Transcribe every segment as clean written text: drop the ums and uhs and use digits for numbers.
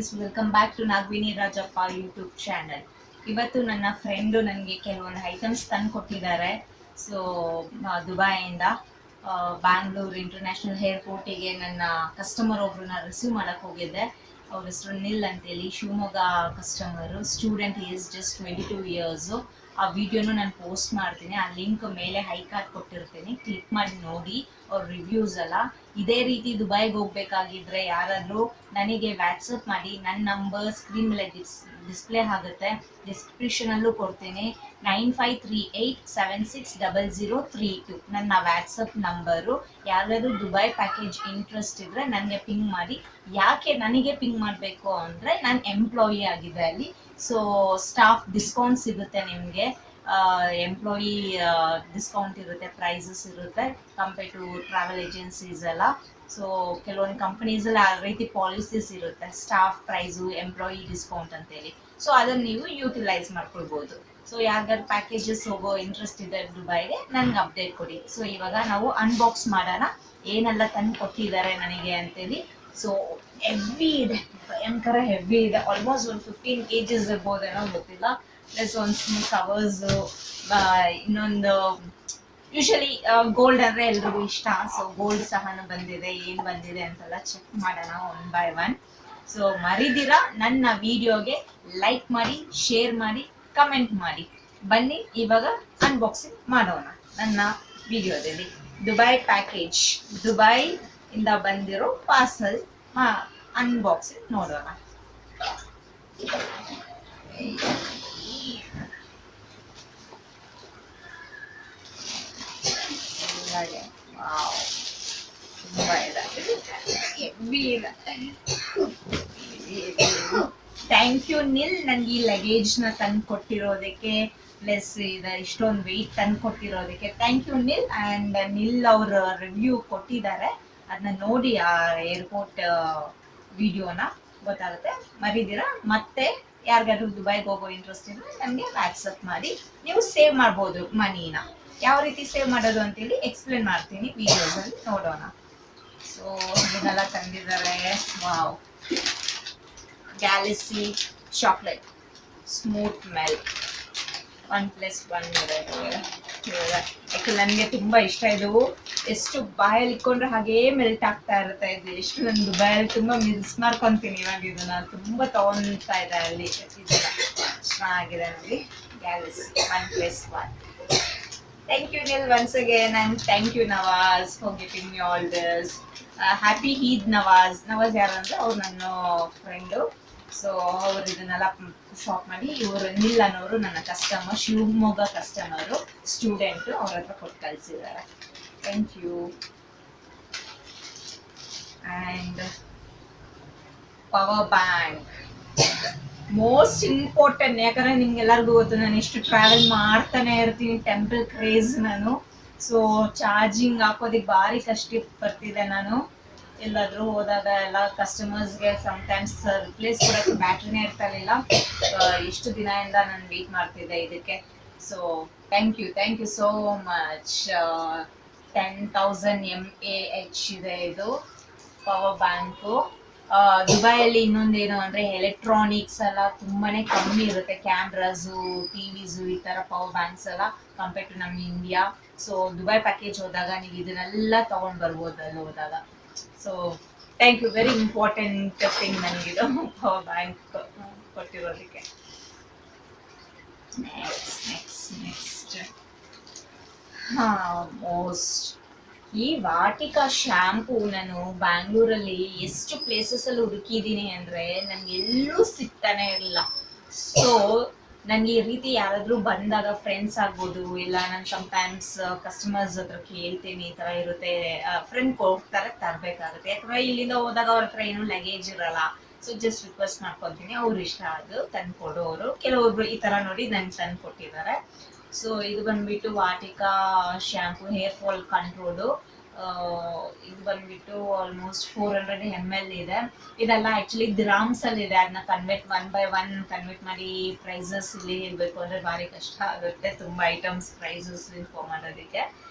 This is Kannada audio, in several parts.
Friends, welcome back to Nagavini Rajappa YouTube channel. ಇವತ್ತು ನನ್ನ ಫ್ರೆಂಡು ನನಗೆ ಕೆಲವೊಂದು ಐಟಮ್ಸ್ ತಂದು ಕೊಟ್ಟಿದ್ದಾರೆ. ಸೊ ದುಬೈಯಿಂದ ಬ್ಯಾಂಗ್ಳೂರ್ ಇಂಟರ್ನ್ಯಾಷನಲ್ ಏರ್ಪೋರ್ಟಿಗೆ ನನ್ನ ಕಸ್ಟಮರ್ ಒಬ್ರನ್ನ ರಿಸೀವ್ ಮಾಡಕ್ಕೆ ಹೋಗಿದ್ದೆ. ಅವ್ರ ಹೆಸರು ನಿಲ್ ಅಂತೇಳಿ, Shivamogga customer, student, is just 22 years. ಆ ವಿಡಿಯೋನು ನಾನು ಪೋಸ್ಟ್ ಮಾಡ್ತೀನಿ. ಆ ಲಿಂಕ್ ಮೇಲೆ ಹೈ ಕಾರ್ಡ್ ಕೊಟ್ಟಿರ್ತೀನಿ, ಕ್ಲಿಕ್ ಮಾಡಿ ನೋಡಿ. ಅವ್ರ ರಿವ್ಯೂಸ್ ಎಲ್ಲ ಇದೇ ರೀತಿ ದುಬೈಗೆ ಹೋಗ್ಬೇಕಾಗಿದ್ರೆ ಯಾರಾದರೂ ನನಗೆ ವಾಟ್ಸಪ್ ಮಾಡಿ. ನನ್ನ ನಂಬರ್ ಸ್ಕ್ರೀನ್ ಮೇಲೆ ಡಿಸ್ಪ್ಲೇ ಆಗುತ್ತೆ, ಡಿಸ್ಕ್ರಿಪ್ಷನಲ್ಲೂ ಕೊಡ್ತೀನಿ. 9538760032 ನನ್ನ ವ್ಯಾಟ್ಸಪ್ ನಂಬರು. ಯಾರಾದರೂ ದುಬೈ ಪ್ಯಾಕೇಜ್ ಇಂಟ್ರೆಸ್ಟ್ ಇದ್ದರೆ ನನಗೆ ಪಿಂಗ್ ಮಾಡಿ. ಯಾಕೆ ನನಗೆ ಪಿಂಗ್ ಮಾಡಬೇಕು ಅಂದರೆ, ನಾನು ಎಂಪ್ಲಾಯಿ ಆಗಿದೆ ಅಲ್ಲಿ. ಸೊ ಸ್ಟಾಫ್ ಡಿಸ್ಕೌಂಟ್ ಸಿಗುತ್ತೆ ನಿಮಗೆ, ಎಂಪ್ಲಾಯಿ ಡಿಸ್ಕೌಂಟ್ ಇರುತ್ತೆ, ಪ್ರೈಸಸ್ ಇರುತ್ತೆ ಕಂಪೇರ್ ಟು ಟ್ರಾವೆಲ್ ಏಜೆನ್ಸೀಸ್ ಎಲ್ಲ. ಸೊ ಕೆಲವೊಂದು ಕಂಪನೀಸಲ್ಲಿ ಆ ರೀತಿ ಪಾಲಿಸೀಸ್ ಇರುತ್ತೆ, ಸ್ಟಾಫ್ ಪ್ರೈಸು, ಎಂಪ್ಲಾಯಿ ಡಿಸ್ಕೌಂಟ್ ಅಂತೇಳಿ. ಸೊ ಅದನ್ನು ನೀವು ಯೂಟಿಲೈಸ್ ಮಾಡ್ಕೊಳ್ಬೋದು. ಸೊ ಯಾರ್ಯಾರು ಪ್ಯಾಕೇಜಸ್ ಹೋಗೋ ಇಂಟ್ರೆಸ್ಟ್ ಇದೆ ದುಬೈಗೆ, ನನಗೆ ಅಪ್ಡೇಟ್ ಕೊಡಿ. ಸೊ ಇವಾಗ ನಾವು ಅನ್ಬಾಕ್ಸ್ ಮಾಡೋಣ, ಏನೆಲ್ಲ ತಂದು ಕೊಟ್ಟಿದ್ದಾರೆ ನನಗೆ ಅಂತೇಳಿ. ಸೊ ಹೆವಿ ಇದೆ, ಭಯಂಕರ ಹೆವಿ ಇದೆ. ಆಲ್ಮೋಸ್ಟ್ ಒಂದು 15 kgs ಇರ್ಬೋದೇನೋ, ಗೊತ್ತಿಲ್ಲ. ಪ್ಲಸ್ ಒಂದು ಸ್ಮೂತ್ ಕವರ್ಸು, ಇನ್ನೊಂದು ಯೂಶಲಿ ಗೋಲ್ಡ್ ಅಂದರೆ ಎಲ್ರಿಗೂ ಇಷ್ಟ. ಸೊ ಗೋಲ್ಡ್ ಸಹನೂ ಬಂದಿದೆ, ಏನು ಬಂದಿದೆ ಅಂತೆಲ್ಲ ಚೆಕ್ ಮಾಡೋಣ ಒನ್ ಬೈ ಒನ್. ಸೊ ಮರಿದಿರ ನನ್ನ ವಿಡಿಯೋಗೆ ಲೈಕ್ ಮಾಡಿ, ಶೇರ್ ಮಾಡಿ, ಕಮೆಂಟ್ ಮಾಡಿ. ಬನ್ನಿ ಇವಾಗ ಅನ್ಬಾಕ್ಸಿಂಗ್ ಮಾಡೋಣ ನನ್ನ ವಿಡಿಯೋದಲ್ಲಿ. ದುಬೈ ಪ್ಯಾಕೇಜ್, ದುಬೈ ಇಂದ ಬಂದಿರೋ ಪಾರ್ಸಲ್ ಅನ್ಬಾಕ್ಸಿಂಗ್ ನೋಡೋಣ. ಥ್ಯಾಂಕ್ ಯು ನಿಲ್, ನನಗೆ ಈ ಲಗೇಜ್ನ ತಂದು ಕೊಟ್ಟಿರೋದಕ್ಕೆ, ಪ್ಲಸ್ ಇದು ಇಷ್ಟೊಂದು ವೆಯ್ಟ್ ತಂದು ಕೊಟ್ಟಿರೋದಕ್ಕೆ ಥ್ಯಾಂಕ್ ಯು ನಿಲ್. ಆ್ಯಂಡ್ ನಿಲ್ ಅವ್ರ ರಿವ್ಯೂ ಕೊಟ್ಟಿದ್ದಾರೆ, ಅದನ್ನ ನೋಡಿ ಆ ಏರ್ಪೋರ್ಟ್ ವಿಡಿಯೋನ ಗೊತ್ತಾಗುತ್ತೆ. ಮರಿದಿರ. ಮತ್ತೆ ಯಾರಿಗಾದ್ರೂ ದುಬೈಗೆ ಹೋಗೋ ಇಂಟ್ರೆಸ್ಟ್ ಇದ್ರೆ ನನಗೆ ವಾಟ್ಸಪ್ ಮಾಡಿ. ನೀವು ಸೇವ್ ಮಾಡ್ಬೋದು ಮನಿನ. ಯಾವ ರೀತಿ ಸೇವ್ ಮಾಡೋದು ಅಂತೇಳಿ ಎಕ್ಸ್ಪ್ಲೇನ್ ಮಾಡ್ತೀನಿ ವಿಡಿಯೋಸಲ್ಲಿ, ನೋಡೋಣ. ಸೊ ಇದನ್ನೆಲ್ಲ ತಂದಿದ್ದಾರೆ. ವಾವ್, ಗ್ಯಾಲಕ್ಸಿ ಚಾಕ್ಲೇಟ್ ಸ್ಮೂತ್ ಮೆಲ್ಕ್ 1+1 ಇರುತ್ತೆ. ಯಾಕೆ ನನಗೆ ತುಂಬ ಇಷ್ಟ ಇದು. ಎಷ್ಟು ಬಾಯಲ್ಲಿ ಇಟ್ಕೊಂಡ್ರೆ ಹಾಗೇ ಮೆಲ್ಟ್ ಆಗ್ತಾ ಇರುತ್ತೆ ಇದು. ಎಷ್ಟು ನಾನು ದುಬೈಯಲ್ಲಿ ತುಂಬ ಮಿಸ್ ಮಾಡ್ಕೊತೀನಿ ಇವಾಗ. ಇದನ್ನ ತುಂಬ ತೊಗೊಳ್ತಾ ಇದೆ ಅಲ್ಲಿ. ಇದೆಲ್ಲ ಚೆನ್ನಾಗಿದೆ ನೋಡಿ, galaxy 1+1. Thank you Nil once again, and thank you Nawaz for giving me all this. Happy Eid Nawaz. Nawaz ಯಾರಂದ್ರೆ ಅವ್ರು ನನ್ನ ಫ್ರೆಂಡು. ಸೊ ಅವ್ರು ಇದನ್ನೆಲ್ಲ ಶಾಪ್ ಮಾಡಿ, ಇವರು ನಿಲ್ ಅನ್ನೋರು ನನ್ನ ಕಸ್ಟಮರ್, ಶಿವಮೊಗ್ಗ ಕಸ್ಟಮರು, ಸ್ಟೂಡೆಂಟು, ಅವ್ರ ಹತ್ರ ಕೊಟ್ಟು ಕಳಿಸಿದ್ದಾರೆ. Thank you. And power bank, most important. ಯಾಕಂದರೆ ನಿಮ್ಗೆಲ್ಲರಿಗೂ ಗೊತ್ತು, ನಾನು ಎಷ್ಟು ಟ್ರಾವೆಲ್ ಮಾಡ್ತಾನೆ ಇರ್ತೀನಿ, ಟೆಂಪಲ್ ಕ್ರೇಜ್ ನಾನು. ಸೊ ಚಾರ್ಜಿಂಗ್ ಹಾಕೋದಕ್ಕೆ ಭಾರಿ ಕಷ್ಟ ಬರ್ತಿದೆ ನಾನು. ಎಲ್ಲಾದರೂ ಹೋದಾಗ ಎಲ್ಲ ಕಸ್ಟಮರ್ಸ್ಗೆ ಸಮ್ಟೈಮ್ಸ್ ರಿಪ್ಲೇಸ್ ಕೊಡೋಕ್ಕೆ ಬ್ಯಾಟ್ರಿನೇ ಇರ್ತಾಯಿಲ್ಲ. ಇಷ್ಟು ದಿನದಿಂದ ನಾನು ವೆಯ್ಟ್ ಮಾಡ್ತಿದ್ದೆ ಇದಕ್ಕೆ. So thank you so much. 10,000 mAh ಇದೆ ಇದು ಪವರ್ ಬ್ಯಾಂಕು. ದುಬೈಯಲ್ಲಿ ಇನ್ನೊಂದೇನು ಅಂದರೆ ಎಲೆಕ್ಟ್ರಾನಿಕ್ಸ್ ಎಲ್ಲ ತುಂಬಾ ಕಮ್ಮಿ ಇರುತ್ತೆ, ಕ್ಯಾಮ್ರಾಸು, ಟಿವಿಸು, ಈ ಥರ ಪವರ್ ಬ್ಯಾಂಕ್ಸ್ ಎಲ್ಲ ಕಂಪೇರ್ ಟು ನಮ್ಮ ಇಂಡಿಯಾ. ಸೊ ದುಬೈ ಪ್ಯಾಕೇಜ್ ಹೋದಾಗ ನೀವು ಇದನ್ನೆಲ್ಲ ತೊಗೊಂಡು ಬರ್ಬೋದು ಅಲ್ಲಿ ಹೋದಾಗ. So thank you, very important thing ನನಗಿದು ಪವರ್ ಬ್ಯಾಂಕ್ ಕೊಟ್ಟಿರೋದಕ್ಕೆ. ನೆಕ್ಸ್ಟ್ ಮೋಸ್ಟ್ ಈ ವಾಟಿಕಾ ಶ್ಯಾಂಪೂ ನಾನು ಬ್ಯಾಂಗ್ಳೂರಲ್ಲಿ ಎಷ್ಟು ಪ್ಲೇಸಸಲ್ಲಿ ಹುಡುಕಿದ್ದೀನಿ ಅಂದರೆ ನನಗೆ ಎಲ್ಲೂ ಸಿಗ್ತಾನೆ ಇರಲಿಲ್ಲ. ಸೊ ನನಗೆ ಈ ರೀತಿ ಯಾರಾದರೂ ಬಂದಾಗ, ಫ್ರೆಂಡ್ಸ್ ಆಗ್ಬೋದು, ಇಲ್ಲ ನಾನು ಸಮ್ಟೈಮ್ಸ್ ಕಸ್ಟಮರ್ಸ್ ಹತ್ರ ಕೇಳ್ತೀನಿ, ಈ ಥರ ಇರುತ್ತೆ, ಫ್ರೆಂಡ್ ಕೊಡ್ತಾರೆ, ತರಬೇಕಾಗುತ್ತೆ. ಯಾಕಂದರೆ ಇಲ್ಲಿಂದ ಹೋದಾಗ ಅವ್ರ ಹತ್ರ ಏನೂ ಲಗೇಜ್ ಇರಲ್ಲ. ಸೊ ಜಸ್ಟ್ ರಿಕ್ವೆಸ್ಟ್ ಮಾಡ್ಕೊತೀನಿ, ಅವ್ರು ಇಷ್ಟ ಅದು ತಂದು ಕೊಡೋರು. ಕೆಲವೊಬ್ರು ಈ ಥರ ನೋಡಿ ನನಗೆ ತಂದು ಕೊಟ್ಟಿದ್ದಾರೆ. ಸೊ ಇದು ಬಂದ್ಬಿಟ್ಟು Vatika shampoo hair fall control. ಇದು ಬಂದ್ಬಿಟ್ಟು ಆಲ್ಮೋಸ್ಟ್ 400 ml ಇದೆ. ಇದೆಲ್ಲ ಆ್ಯಕ್ಚುಲಿ ದಿರಾಮ್ಸಲ್ಲಿ ಇದೆ. ಅದನ್ನ ಕನ್ವರ್ಟ್ 1 by 1 ಕನ್ವರ್ಟ್ ಮಾಡಿ ಪ್ರೈಸಸ್ ಇಲ್ಲಿ ಹೇಳಬೇಕು ಅಂದರೆ ಭಾರಿ ಕಷ್ಟ ಆಗುತ್ತೆ, ತುಂಬ ಐಟಮ್ಸ್ ಪ್ರೈಸಸ್ ಇನ್ಫಾರ್ಮ್ ಮಾಡೋದಕ್ಕೆ.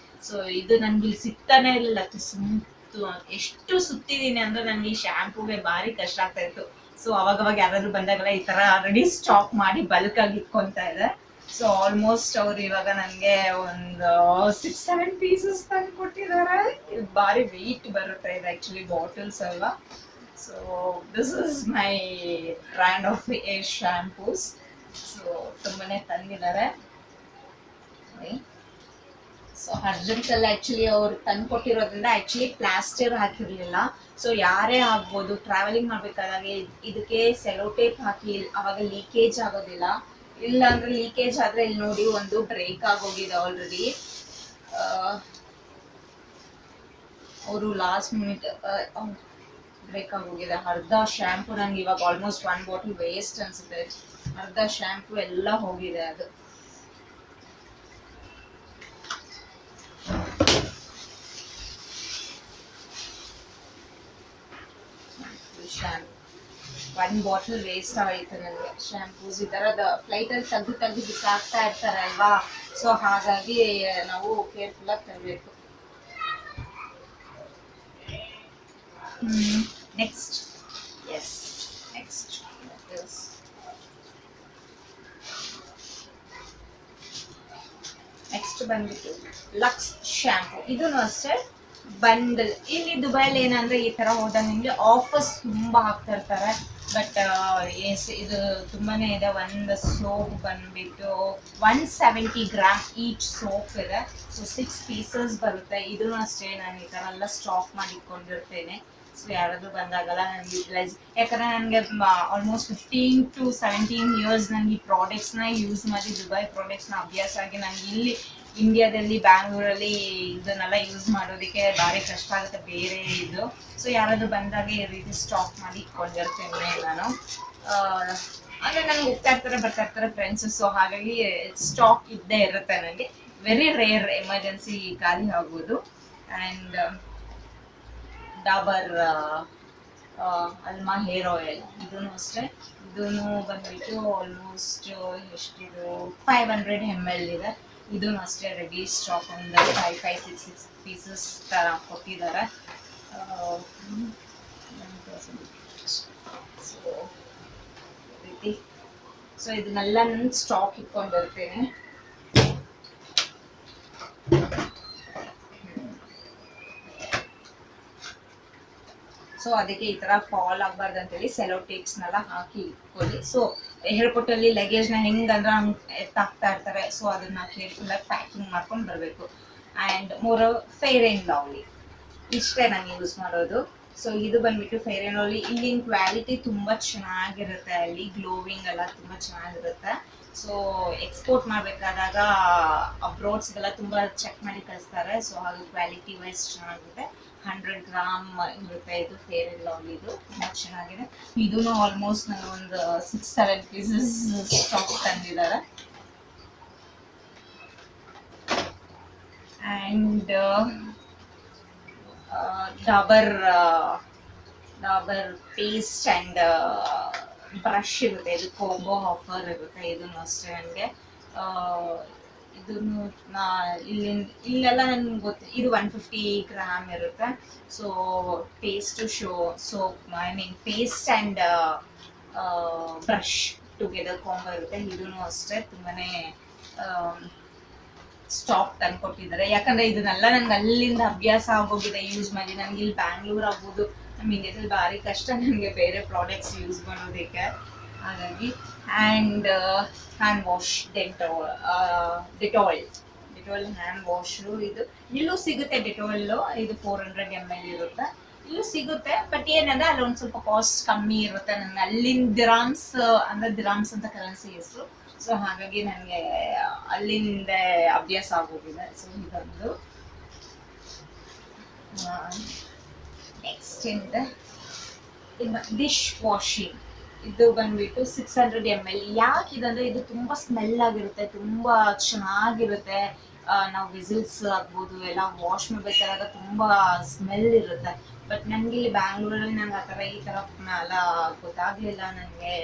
ಸೊ ಇದು ನನಗೆ ಸಿಗ್ತಾನೆ ಇರಲಿಲ್ಲ. ಎಷ್ಟು ಸುತ್ತಿದ್ದೀನಿ ಅಂದರೆ ನನಗೆ ಈ ಶ್ಯಾಂಪೂಗೆ ಭಾರಿ ಕಷ್ಟ ಆಗ್ತಾಯಿತ್ತು. ಸೊ ಅವಾಗ ಯಾರಾದ್ರೂ ಬಂದಾಗೆಲ್ಲ ಈ ತರ ರೆಡಿ ಸ್ಟಾಕ್ ಮಾಡಿ ಬಲ್ಕ್ ಆಗಿ ಇಟ್ಕೊಂತ ಇದೆ. ಸೊ ಆಲ್ಮೋಸ್ಟ್ ಅವ್ರು ಇವಾಗ ನನಗೆ ಒಂದು 6-7 ಪೀಸಸ್ ತಂದು ಕೊಟ್ಟಿದ್ದಾರೆ. ಇದು ಭಾರಿ ವೆಯ್ಟ್ ಬರುತ್ತೆ, ಇದು ಆಕ್ಚುಲಿ ಬಾಟಲ್ಸ್ ಅಲ್ವಾ. So this is my brand of air shampoos. So ತುಂಬಾನೇ ತಂದಿದ್ದಾರೆ. ಸೊ ಅರ್ಜೆಂಟಲ್ಲಿ ಆಕ್ಚುಲಿ ಅವ್ರು ತಂದು ಕೊಟ್ಟಿರೋದ್ರಿಂದ ಆಕ್ಚುಲಿ ಪ್ಲಾಸ್ಟರ್ ಹಾಕಿರ್ಲಿಲ್ಲ. ಸೊ ಯಾರೇ ಆಗ್ಬೋದು, ಟ್ರಾವೆಲಿಂಗ್ ಮಾಡ್ಬೇಕಾದಾಗ ಇದಕ್ಕೆ ಸೆಲೋಟೇಪ್ ಹಾಕಿ, ಅವಾಗ ಲೀಕೇಜ್ ಆಗೋದಿಲ್ಲ. ಇಲ್ಲ ಅಂದ್ರೆ ಲೀಕೇಜ್ ಆದ್ರೆ ಇಲ್ಲಿ ನೋಡಿ ಒಂದು ಬ್ರೇಕ್ ಆಗೋಗಿದೆ ಆಲ್ರೆಡಿ. ಅವರು ಲಾಸ್ಟ್ ಮಿನಿಟ್ ಬ್ರೇಕ್ ಆಗೋಗಿದೆ. ಅರ್ಧ ಶ್ಯಾಂಪು ನಂಗೆ ಇವಾಗ ಆಲ್ಮೋಸ್ಟ್ 1 ಬಾಟಲ್ ವೇಸ್ಟ್ ಅನ್ಸುತ್ತೆ. ಅರ್ಧ ಶ್ಯಾಂಪು ಎಲ್ಲ ಹೋಗಿದೆ ಅದು. ಶ್ಯಾಂಪು 1 ಬಾಟಲ್ ವೇಸ್ಟ್ ಆಯಿತು ನನಗೆ ಶ್ಯಾಂಪೂಸ್. ಈ ಥರದ ಫ್ಲೈಟಲ್ಲಿ ತೆಗ್ದು ಬಿಸಾಕ್ತಾ ಇರ್ತಾರೆ ಅಲ್ವಾ. ಸೊ ಹಾಗಾಗಿ ನಾವು ಕೇರ್ಫುಲ್ಲಾಗಿ ತರಬೇಕು. ನೆಕ್ಸ್ಟ್ ಬಂದ್ಬಿಟ್ಟು ಲಕ್ಸ್ ಶ್ಯಾಂಪು. ಇದನ್ನು ಅಷ್ಟೇ ಬಂಡಲ್. ಇಲ್ಲಿ ದುಬೈಲಿ ಏನಂದ್ರೆ ಈ ತರ ಹೋದಾಗ ನಿಮಗೆ ಆಫರ್ಸ್ ತುಂಬಾ ಹಾಕ್ತಾ ಇರ್ತಾರೆ. ಬಟ್ ಇದು ತುಂಬಾನೇ ಇದೆ. ಒಂದು ಸೋಪ್ ಬಂದ್ಬಿಟ್ಟು 170 ಗ್ರಾಮ್ ಈಚ್ ಸೋಪ್ ಇದೆ. ಸೊ 6 ಪೀಸಸ್ ಬರುತ್ತೆ. ಇದನ್ನು ಅಷ್ಟೇ ನಾನು ಈ ತರ ಎಲ್ಲ ಸ್ಟಾಕ್ ಮಾಡಿ ಇಟ್ಕೊಂಡಿರ್ತೇನೆ. ಸೊ ಯಾರಾದ್ರೂ ಬಂದಾಗಲ್ಲ ನನಗೆ ಯುಟಿಲೈಸ್, ಯಾಕಂದ್ರೆ ನನಗೆ ಆಲ್ಮೋಸ್ಟ್ 15 to 17 ಇಯರ್ಸ್ ನನಗೆ ಈ ಪ್ರಾಡಕ್ಟ್ಸ್ನ ಯೂಸ್ ಮಾಡಿ, ದುಬೈ ಪ್ರಾಡಕ್ಟ್ಸ್ನ ಅಭ್ಯಾಸ ಆಗಿ ನನಗೆ ಇಲ್ಲಿ ಇಂಡಿಯಾದಲ್ಲಿ ಬ್ಯಾಂಗ್ಳೂರಲ್ಲಿ ಇದನ್ನೆಲ್ಲ ಯೂಸ್ ಮಾಡೋದಕ್ಕೆ ಭಾರಿ ಕಷ್ಟ ಆಗುತ್ತೆ ಬೇರೆ ಇದು. ಸೊ ಯಾರಾದ್ರೂ ಬಂದಾಗ ಈ ರೀತಿ ಸ್ಟಾಕ್ ಮಾಡಿ ಇಟ್ಕೊಂಡಿರ್ತೇನೆ ನಾನು. ಅಂದರೆ ನನಗೆ ಹೋಗ್ತಾ ಇರ್ತಾರೆ ಬರ್ತಾ ಇರ್ತಾರೆ ಫ್ರೆಂಡ್ಸ್. ಸೊ ಹಾಗಾಗಿ ಸ್ಟಾಕ್ ಇದ್ದೇ ಇರುತ್ತೆ ನನಗೆ. ವೆರಿ ರೇರ್ ಎಮರ್ಜೆನ್ಸಿ ಖಾಲಿ ಆಗ್ಬೋದು. And Dabur Alma hair oil, ಇದೂ ಅಷ್ಟೇ. ಇದೂ ಬಂದ್ಬಿಟ್ಟು ಆಲ್ಮೋಸ್ಟ್ ಎಷ್ಟಿದು 500 ml ಇದೆ. ಇದೂ ಅಷ್ಟೇ ರೆಡಿ ಸ್ಟಾಕ್. ಒಂದು 5-6 ಪೀಸಸ್ ಥರ ಕೊಟ್ಟಿದ್ದಾರೆ. ಸೊ ಇದನ್ನೆಲ್ಲ ನಾನು ಸ್ಟಾಕ್ ಇಟ್ಕೊಂಡಿರ್ತೇನೆ. ಸೊ ಅದಕ್ಕೆ ಈ ತರ ಫಾಲ್ ಆಗಬಾರ್ದು ಅಂತೇಳಿ ಸೆಲೋ ಟೇಪ್ಸ್ನೆಲ್ಲ ಹಾಕಿ ಇಟ್ಕೊಳ್ಳಿ. ಸೊ ಏರ್ಪೋರ್ಟಲ್ಲಿ ಲಗೇಜ್ನ ಹೆಂಗಂದ್ರೆ ಎತ್ತಾಕ್ತಾ ಇರ್ತಾರೆ. ಸೊ ಅದನ್ನ ಕೇರ್ಫುಲ್ಲಾಗಿ ಪ್ಯಾಕಿಂಗ್ ಮಾಡ್ಕೊಂಡು ಬರಬೇಕು. And more fair and lovely ಇಷ್ಟೇ ನಾನು ಯೂಸ್ ಮಾಡೋದು. ಸೊ ಇದು ಬಂದ್ಬಿಟ್ಟು ಫೇರ್ ಆ್ಯಂಡ್ ಲವ್ಲಿ. ಇಲ್ಲಿನ ಕ್ವಾಲಿಟಿ ತುಂಬ ಚೆನ್ನಾಗಿರುತ್ತೆ. ಅಲ್ಲಿ ಗ್ಲೋವಿಂಗ್ ಎಲ್ಲ ತುಂಬ ಚೆನ್ನಾಗಿರುತ್ತೆ. ಸೊ ಎಕ್ಸ್ಪೋರ್ಟ್ ಮಾಡಬೇಕಾದಾಗ ಅಬ್ರೋಡ್ಸ್ಗೆಲ್ಲ ತುಂಬ ಚೆಕ್ ಮಾಡಿ ಕಳಿಸ್ತಾರೆ. ಸೊ ಹಾಗೆ ಕ್ವಾಲಿಟಿ ವೈಸ್ ಚೆನ್ನಾಗಿರುತ್ತೆ. 100 ಗ್ರಾಮ್ ಇರುತ್ತೆ ಇದು ಫೇರ್ ಆ್ಯಂಡ್ ಲವ್ಲಿ. ಇದು ತುಂಬ ಚೆನ್ನಾಗಿದೆ. ಇದೂ ಆಲ್ಮೋಸ್ಟ್ ನನಗೆ ಒಂದು 6-7 ಪೀಸಸ್ ಸ್ಟಾಕ್ ತಂದಿದ್ದಾರೆ. And Dabur paste and brush ಇರುತ್ತೆ. ಇದು ಕಾಂಬೋ ಆಫರ್ ಇರುತ್ತೆ. ಇದನ್ನು ಅಷ್ಟೇ ನನಗೆ ಇದನ್ನು ಇಲ್ಲೆಲ್ಲ ನನಗೆ ಗೊತ್ತು. ಇದು 150 ಗ್ರಾಮ್ ಇರುತ್ತೆ. So paste soap paste and brush together combo ಇರುತ್ತೆ. ಇದೂ ಅಷ್ಟೇ ತುಂಬಾನೇ ಸ್ಟಾಕ್ ತಂದು ಕೊಟ್ಟಿದ್ದಾರೆ. ಯಾಕಂದ್ರೆ ಇದನ್ನೆಲ್ಲ ನನಗೆ ಅಲ್ಲಿಂದ ಅಭ್ಯಾಸ ಆಗೋಗಿದೆ ಯೂಸ್ ಮಾಡಿ. ನನಗೆ ಇಲ್ಲಿ ಬ್ಯಾಂಗ್ಳೂರ್ ಆಗ್ಬೋದು, ನಮ್ಮ ಇಂಡಿಯಾದಲ್ಲಿ ಭಾರಿ ಕಷ್ಟ ನನಗೆ ಬೇರೆ ಪ್ರಾಡಕ್ಟ್ಸ್ ಯೂಸ್ ಮಾಡೋದಕ್ಕೆ. ಹಾಗಾಗಿ and hand wash Dettol hand wash. ಇದು ಇಲ್ಲೂ ಸಿಗುತ್ತೆ ಡೆಟಾಲು. ಇದು 400 ml ಇರುತ್ತೆ. ಇಲ್ಲೂ ಸಿಗುತ್ತೆ. ಬಟ್ ಏನಂದ್ರೆ ಅಲ್ಲಿ ಒಂದು ಸ್ವಲ್ಪ ಕಾಸ್ಟ್ ಕಮ್ಮಿ ಇರುತ್ತೆ. ನನಗೆ ಅಲ್ಲಿನ ದಿರಾಮ್ಸ್ ಅಂತ ಕರೆನ್ಸಿ ಹೆಸರು. ಸೊ ಹಾಗಾಗಿ ನನಗೆ ಅಲ್ಲಿಂದ ಅಭ್ಯಾಸ ಆಗೋಗಿದೆ. ಸೊ ಇದೊಂದು. ನೆಕ್ಸ್ಟ್ ಏನಿದೆ, ಡಿಶ್ ವಾಷಿಂಗ್. ಇದು ಬಂದ್ಬಿಟ್ಟು 600 ml. ಯಾಕೆ ಇದಂದ್ರೆ ಇದು ತುಂಬ ಸ್ಮೆಲ್ ಆಗಿರುತ್ತೆ, ತುಂಬ ಚೆನ್ನಾಗಿರುತ್ತೆ. ನಾವು ವಿಸಿಲ್ಸ್ ಆಗ್ಬೋದು ಎಲ್ಲ ವಾಶ್ ಮಾಡ್ಬೇಕಾದಾಗ ತುಂಬ ಸ್ಮೆಲ್ ಇರುತ್ತೆ. ಬಟ್ ನನಗೆ ಇಲ್ಲಿ ಬ್ಯಾಂಗ್ಳೂರಲ್ಲಿ ನಂಗೆ ಆ ಥರ ಈ ಥರ ಎಲ್ಲ ಗೊತ್ತಾಗಲಿಲ್ಲ ನನಗೆ.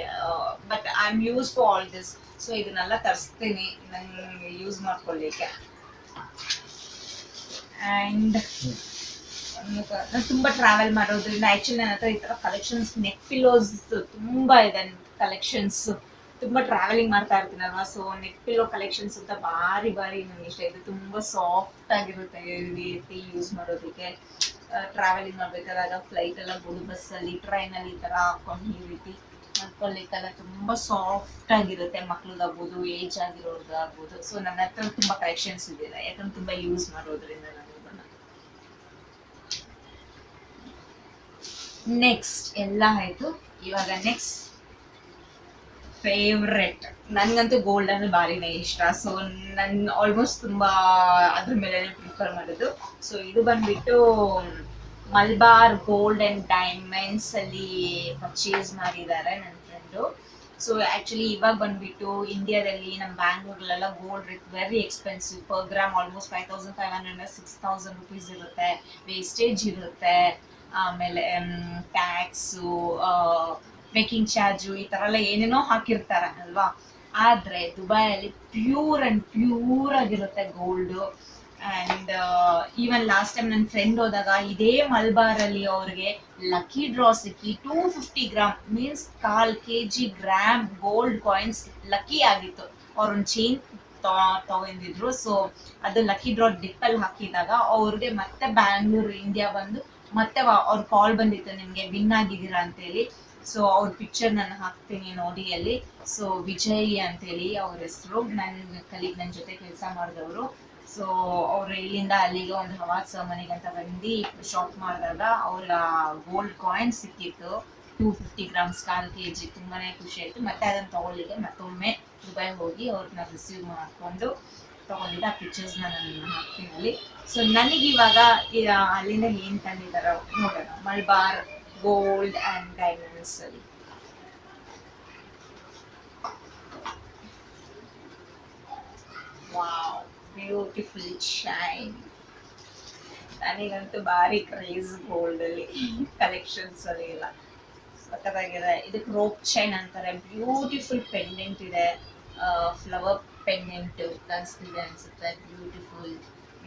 But I am use for all this. So ಇದನ್ನೆಲ್ಲ ತರಿಸ್ತೀನಿ ನನಗೆ ಯೂಸ್ ಮಾಡ್ಕೊಳ್ಳಿಕ್ಕೆ. ಆ್ಯಂಡ್ ನಾನು ತುಂಬಾ ಟ್ರಾವೆಲ್ ಮಾಡೋದ್ರಿಂದ ಆಕ್ಚುಲಿ ನನ್ನ ಹತ್ರ ಈ ತರ ಕಲೆಕ್ಷನ್ಸ್ ನೆಕ್ ಪಿಲ್ಲೋಸ್ ತುಂಬಾ ಇದೆ ಕಲೆಕ್ಷನ್ಸ್. ತುಂಬಾ ಟ್ರಾವೆಲಿಂಗ್ ಮಾಡ್ತಾ ಇರ್ತೀನಲ್ವಾ, ಸೊ ನೆಕ್ ಪಿಲ್ಲೋ ಕಲೆಕ್ಷನ್ಸ್ ಅಂತ ಭಾರಿ ನನಗೆ ಇಷ್ಟ. ಇದು ತುಂಬಾ ಸಾಫ್ಟ್ ಆಗಿರುತ್ತೆ ಈ ರೀತಿ ಯೂಸ್ ಮಾಡೋದಕ್ಕೆ. ಟ್ರಾವೆಲಿಂಗ್ ಮಾಡ್ಬೇಕಾದಾಗ ಫ್ಲೈಟ್ ಎಲ್ಲ ಬೋದು, ಬಸ್ಸಲ್ಲಿ, ಟ್ರೈನಲ್ಲಿ ಈ ತರ ಹಾಕೊಂಡು ಈ ರೀತಿ ಮಲ್ಕೊಳ್ಳಿಕ್ಕೆಲ್ಲ ತುಂಬಾ ಸಾಫ್ಟ್ ಆಗಿರುತ್ತೆ. ಮಕ್ಳಿಗಾಗ್ಬೋದು, ಏಜ್ ಆಗಿರೋರ್ಗಾಗ್ಬೋದು. ಸೊ ನನ್ನ ಹತ್ರ ತುಂಬಾ ಕಲೆಕ್ಷನ್ಸ್ ಇದೆ, ಯಾಕಂದ್ರೆ ತುಂಬಾ ಯೂಸ್ ಮಾಡೋದ್ರಿಂದ ನಾನು ಇದನ್ನ. ನೆಕ್ಸ್ಟ್ ಎಲ್ಲ ಆಯ್ತು, ಇವಾಗ ನೆಕ್ಸ್ಟ್ ಫೇವ್ರೆಟ್, ನನ್ಗಂತೂ ಗೋಲ್ಡ್ ಅಂದ್ರೆ ಭಾರಿನೇ ಇಷ್ಟ. ಸೊ ನನ್ ಆಲ್ಮೋಸ್ಟ್ ತುಂಬಾ ಅದ್ರ ಮೇಲೆ ಪ್ರಿಫರ್ ಮಾಡೋದು. ಸೊ ಇದು ಬಂದ್ಬಿಟ್ಟು ಮಲ್ಬಾರ್ ಗೋಲ್ಡ್ ಅಂಡ್ ಡೈಮಂಡ್ಸ್ ಅಲ್ಲಿ ಪರ್ಚೇಸ್ ಮಾಡಿದ್ದಾರೆ ನನ್ನ ಫ್ರೆಂಡು. ಸೊ ಆಕ್ಚುಲಿ ಇವಾಗ ಬಂದ್ಬಿಟ್ಟು ಇಂಡಿಯಾದಲ್ಲಿ ನಮ್ಮ ಬ್ಯಾಂಗ್ಳೂರ್ಲೆಲ್ಲ gold rate very expensive. Per gram almost 5500 6000 rupees ಇರುತ್ತೆ. ವೇಸ್ಟೇಜ್ ಇರುತ್ತೆ, ಆಮೇಲೆ ಟ್ಯಾಕ್ಸು, ಮೇಕಿಂಗ್ ಚಾರ್ಜು, ಈ ತರ ಎಲ್ಲ ಏನೇನೋ ಹಾಕಿರ್ತಾರೆ ಅಲ್ವಾ. ಆದ್ರೆ ದುಬೈಯಲ್ಲಿ ಪ್ಯೂರ್ ಆಗಿರುತ್ತೆ gold. And even last time ನನ್ನ ಫ್ರೆಂಡ್ ಹೋದಾಗ ಇದೇ ಮಲ್ಬಾರ್ ಅಲ್ಲಿ ಅವ್ರಿಗೆ ಲಕ್ಕಿ ಡ್ರಾ ಸಿಕ್ಕಿ 250 gram means 1/4 kg gram gold coins lucky ಆಗಿತ್ತು. ಅವ್ರೊಂದು ಚೈನ್ ತಗೊಂಡಿದ್ರು. ಸೊ ಅದು ಲಕ್ಕಿ ಡ್ರಾ ಡಿಪ್ಪಲ್ಲಿ ಹಾಕಿದಾಗ ಅವ್ರಿಗೆ ಮತ್ತೆ ಬ್ಯಾಂಗ್ಳೂರ್ ಇಂಡಿಯಾ ಬಂದು ಮತ್ತೆ ಅವ್ರ ಕಾಲ್ ಬಂದಿತ್ತು, ನಿಮ್ಗೆ ವಿನ್ ಆಗಿದ್ದೀರಾ ಅಂತೇಳಿ. ಸೊ ಅವ್ರ ಪಿಕ್ಚರ್ ನಾನು ಹಾಕ್ತೀನಿ ನೋಡಿ ಅಲ್ಲಿ. ಸೊ ವಿಜಯ್ ಅಂತೇಳಿ ಅವ್ರ ಹೆಸರು, ನನ್ನ ಕಲೀಗ್, ನನ್ನ ಜೊತೆ ಕೆಲಸ ಮಾಡಿದವರು. ಸೊ ಅವ್ರು ಇಲ್ಲಿಂದ ಅಲ್ಲಿಗೆ ಒಂದು ಹವಾಜ್ ಮನೆಗಂತ ಬಂದು ಶಾಪ್ ಮಾಡಿದಾಗ ಅವ್ರ ಗೋಲ್ಡ್ ಕಾಯಿನ್ ಸಿಕ್ಕಿತ್ತು 250 ಗ್ರಾಮ್ಸ್ 1/4 kg. ತುಂಬಾನೇ ಖುಷಿ ಆಯ್ತು. ಮತ್ತೆ ಅದನ್ನ ತಗೊಳ್ಳಿಕ್ಕೆ ಮತ್ತೊಮ್ಮೆ ದುಬೈ ಹೋಗಿ ಅವ್ರನ್ನ ರಿಸೀವ್ ಮಾಡ್ಕೊಂಡು ತಗೊಂಡಿದ್ದ ಆ ಪಿಕ್ಚರ್ಸ್ ನಾನು ಹಾಕ್ತೀನಿ ಅಲ್ಲಿ. ಸೊ ನನಗಿವಾಗ ಅಲ್ಲಿಂದ ಏನ್ ತಂದಿದಾರ ನೋಡೋಣ. ಮಲ್ಬಾರ್ ಗೋಲ್ಡ್ ಅಂಡ್ ಡೈಮಂಡ್ಸ್ ಅಲ್ಲಿ ವಾವ್, ಬ್ಯೂಟಿಫುಲ್ ಶೈನ್. ನನಗಂತೂ ಭಾರಿ ಕ್ರೇಜ್ ಗೋಲ್ಡ್ ಅಲ್ಲಿ ಕಲೆಕ್ಷನ್ಸ್ ಅಲ್ಲಿ ಎಲ್ಲ ಸಖತ್ತಾಗಿದೆ. ಇದಕ್ಕೆ ರೋಪ್ ಚೈನ್ ಅಂತಾರೆ. ಬ್ಯೂಟಿಫುಲ್ ಪೆಂಡೆಂಟ್ ಇದೆ, ಫ್ಲವರ್ ಪೆಂಡೆಂಟ್ ಕಾಣಿಸ್ತಿದೆ ಅನ್ಸುತ್ತೆ. ಬ್ಯೂಟಿಫುಲ್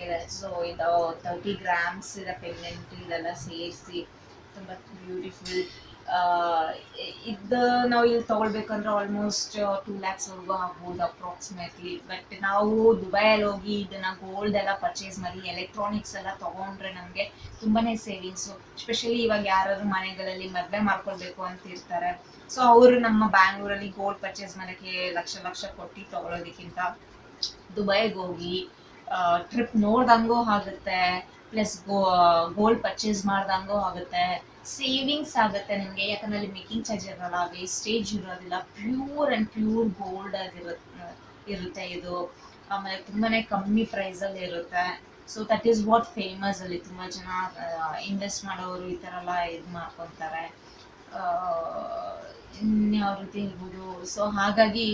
ಇದೆ. ಸೊ ಇದು 30 ಗ್ರಾಮ್ಸ್ ಇದೆ ಪೆಂಡೆಂಟ್, ಇದೆಲ್ಲ ಸೇರಿಸಿ ತುಂಬ ಬ್ಯೂಟಿಫುಲ್. ಇದು ನಾವು ಇಲ್ಲಿ ತೊಗೊಳ್ಬೇಕಂದ್ರೆ ಆಲ್ಮೋಸ್ಟ್ 2 lakhsವರೆಗೂ ಆಗ್ಬೋದು ಅಪ್ರಾಕ್ಸಿಮೇಟ್ಲಿ. ಬಟ್ ನಾವು ದುಬೈಯಲ್ಲಿ ಹೋಗಿ ಇದನ್ನ ಗೋಲ್ಡ್ ಎಲ್ಲ ಪರ್ಚೇಸ್ ಮಾಡಿ ಎಲೆಕ್ಟ್ರಾನಿಕ್ಸ್ ಎಲ್ಲ ತೊಗೊಂಡ್ರೆ ನಮಗೆ ತುಂಬಾನೇ ಸೇವಿಂಗ್ಸು. ಸ್ಪೆಷಲಿ ಇವಾಗ ಯಾರಾದ್ರೂ ಮನೆಗಳಲ್ಲಿ ಮದುವೆ ಮಾಡ್ಕೊಳ್ಬೇಕು ಅಂತ ಇರ್ತಾರೆ. ಸೊ ಅವರು ನಮ್ಮ ಬ್ಯಾಂಗ್ಳೂರಲ್ಲಿ ಗೋಲ್ಡ್ ಪರ್ಚೇಸ್ ಮಾಡೋಕ್ಕೆ ಲಕ್ಷ ಕೊಟ್ಟು ತೊಗೊಳೋದಕ್ಕಿಂತ ದುಬೈಗೆ ಹೋಗಿ ಟ್ರಿಪ್ ನೋಡ್ದಂಗೂ ಆಗುತ್ತೆ, ಪ್ಲಸ್ ಗೋಲ್ಡ್ ಪರ್ಚೇಸ್ ಮಾಡ್ದಂಗೂ ಆಗುತ್ತೆ, ಸೇವಿಂಗ್ಸ್ ಆಗುತ್ತೆ ನಿಮಗೆ. ಯಾಕಂದ್ರೆ ಅಲ್ಲಿ ಮೇಕಿಂಗ್ ಚಾರ್ಜ್ ಇರಲ್ಲ, ವೇಸ್ಟೇಜ್ ಇರೋದಿಲ್ಲ, ಪ್ಯೂರ್ ಗೋಲ್ಡ್ ಇರುತ್ತೆ ಇದು. ಆಮೇಲೆ ತುಂಬಾನೇ ಕಮ್ಮಿ ಪ್ರೈಸಲ್ಲಿ ಇರುತ್ತೆ. So that is what famous ಅಲ್ಲಿ. ತುಂಬ ಜನ ಇನ್ವೆಸ್ಟ್ ಮಾಡೋರು ಈ ಥರ ಎಲ್ಲ ಇದು ಮಾಡ್ಕೊತಾರೆ, ಇನ್ಯಾವ ರೀತಿ ಇರ್ಬೋದು. ಸೊ ಹಾಗಾಗಿ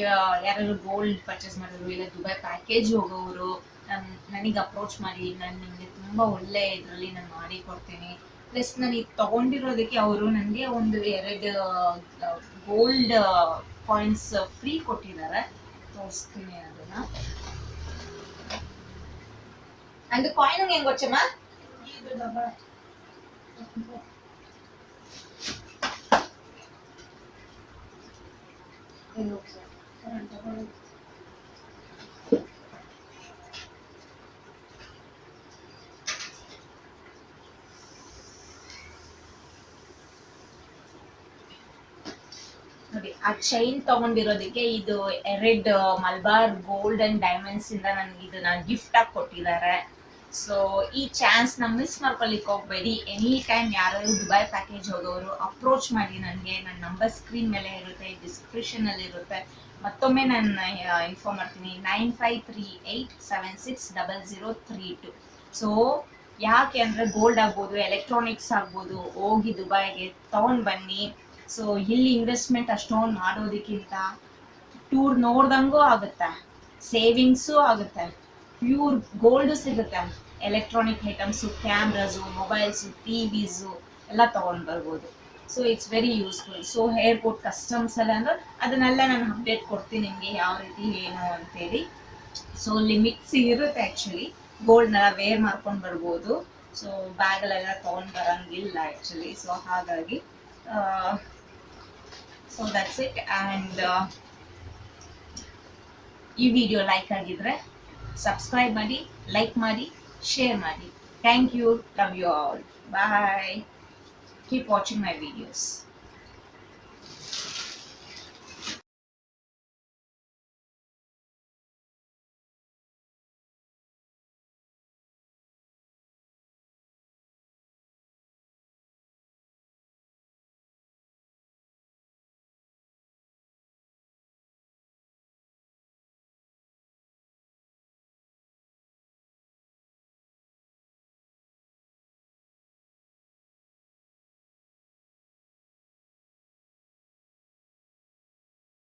ಯಾರಾದ್ರು ಗೋಲ್ಡ್ ಪರ್ಚೇಸ್ ಮಾಡೋರು ಇಲ್ಲ ದುಬೈ ಪ್ಯಾಕೇಜ್ ಹೋಗೋರು ನನಗೆ ಅಪ್ರೋಚ್ ಮಾಡಿ, ನಾನು ನಿಮಗೆ ತುಂಬ ಒಳ್ಳೆ ಇದರಲ್ಲಿ ನಾನು ಮಾಡಿ ಕೊಡ್ತೀನಿ. ಪ್ಲಸ್ ನಾನು ಈಗ ತೊಗೊಂಡಿರೋದಕ್ಕೆ ಅವರು ನನಗೆ ಒಂದು 2 ಗೋಲ್ಡ್ ಕಾಯಿನ್ಸ್ ಫ್ರೀ ಕೊಟ್ಟಿದ್ದಾರೆ. ತೋರಿಸ್ತೀನಿ ಅದನ್ನ. ಅಂದು ಕಾಯಿನ್ ಹೆಂಗ್ ಗೊತ್ತಮ್ಮ, ನೋಡಿ ಆ ಚೈನ್ ತಗೊಂಡಿರೋದಕ್ಕೆ ಇದು 2 ಮಲ್ಬಾರ್ ಗೋಲ್ಡ್ ಅಂಡ್ ಡೈಮಂಡ್ಸ್ ಇಂದ ನನಗೆ ಇದನ್ನ ಗಿಫ್ಟ್ ಆಗಿ ಕೊಟ್ಟಿದ್ದಾರೆ. ಸೊ ಈ ಚಾನ್ಸ್ ನ ಮಿಸ್ ಮಾಡ್ಕೊಳ್ಳಿಕ್ಕೆ ಹೋಗ್ಬೇಡಿ. ಎನಿ ಟೈಮ್ ಯಾರಾದ್ರು ದುಬೈ ಪ್ಯಾಕೇಜ್ ಹೋಗೋರು ಅಪ್ರೋಚ್ ಮಾಡಿ ನನಗೆ. ನನ್ನ ನಂಬರ್ ಸ್ಕ್ರೀನ್ ಮೇಲೆ ಇರುತ್ತೆ, ಡಿಸ್ಕ್ರಿಪ್ಷನ್ ಅಲ್ಲಿ ಇರುತ್ತೆ. ಮತ್ತೊಮ್ಮೆ ನಾನು ಇನ್ಫಾರ್ಮ್ ಮಾಡ್ತೀನಿ, 9538760032. ಸೊ ಯಾಕೆ ಅಂದ್ರೆ ಗೋಲ್ಡ್ ಆಗ್ಬೋದು, ಎಲೆಕ್ಟ್ರಾನಿಕ್ಸ್ ಆಗ್ಬೋದು, ಹೋಗಿ ದುಬೈಗೆ ತಗೊಂಡ್ ಬನ್ನಿ. ಸೊ ಇಲ್ಲಿ ಇನ್ವೆಸ್ಟ್ಮೆಂಟ್ ಅಷ್ಟೊಂದು ಮಾಡೋದಕ್ಕಿಂತ ಟೂರ್ ನೋಡ್ದಂಗೂ ಆಗುತ್ತೆ, ಸೇವಿಂಗ್ಸು ಆಗುತ್ತೆ, ಪ್ಯೂರ್ ಗೋಲ್ಡ್ ಸಿಗುತ್ತೆ. ಎಲೆಕ್ಟ್ರಾನಿಕ್ ಐಟಮ್ಸು, ಕ್ಯಾಮ್ರಾಸು, ಮೊಬೈಲ್ಸು, ಟಿವಿಸು ಎಲ್ಲ ತೊಗೊಂಡು ಬರ್ಬೋದು. So it's very useful. So airport customs ಎಲ್ಲ ಅಂದ್ರೆ ಅದನ್ನೆಲ್ಲ ನಾನು ಅಪ್ಡೇಟ್ ಕೊಡ್ತೀನಿ ನಿಮಗೆ ಯಾವ ರೀತಿ ಏನು ಅಂತೇಳಿ. ಸೊ ಲಿಮಿಟ್ಸ್ ಇರುತ್ತೆ ಆ್ಯಕ್ಚುಲಿ. ಗೋಲ್ಡ್ನೆಲ್ಲ ವೇರ್ ಮಾಡ್ಕೊಂಡು ಬರ್ಬೋದು. ಸೊ ಬ್ಯಾಗಲ್ಲೆಲ್ಲ ತೊಗೊಂಡು ಬರಂಗಿಲ್ಲ ಆ್ಯಕ್ಚುಲಿ. ಸೊ ಹಾಗಾಗಿ ಸೊ ದಟ್ಸ್ ಇಟ್. ಆ್ಯಂಡ್ ಈ ವಿಡಿಯೋ ಲೈಕ್ ಆಗಿದ್ರೆ ಸಬ್ಸ್ಕ್ರೈಬ್ ಮಾಡಿ, ಲೈಕ್ ಮಾಡಿ, ಶೇರ್ ಮಾಡಿ. Thank you. Love you all. Bye. Keep watching my videos.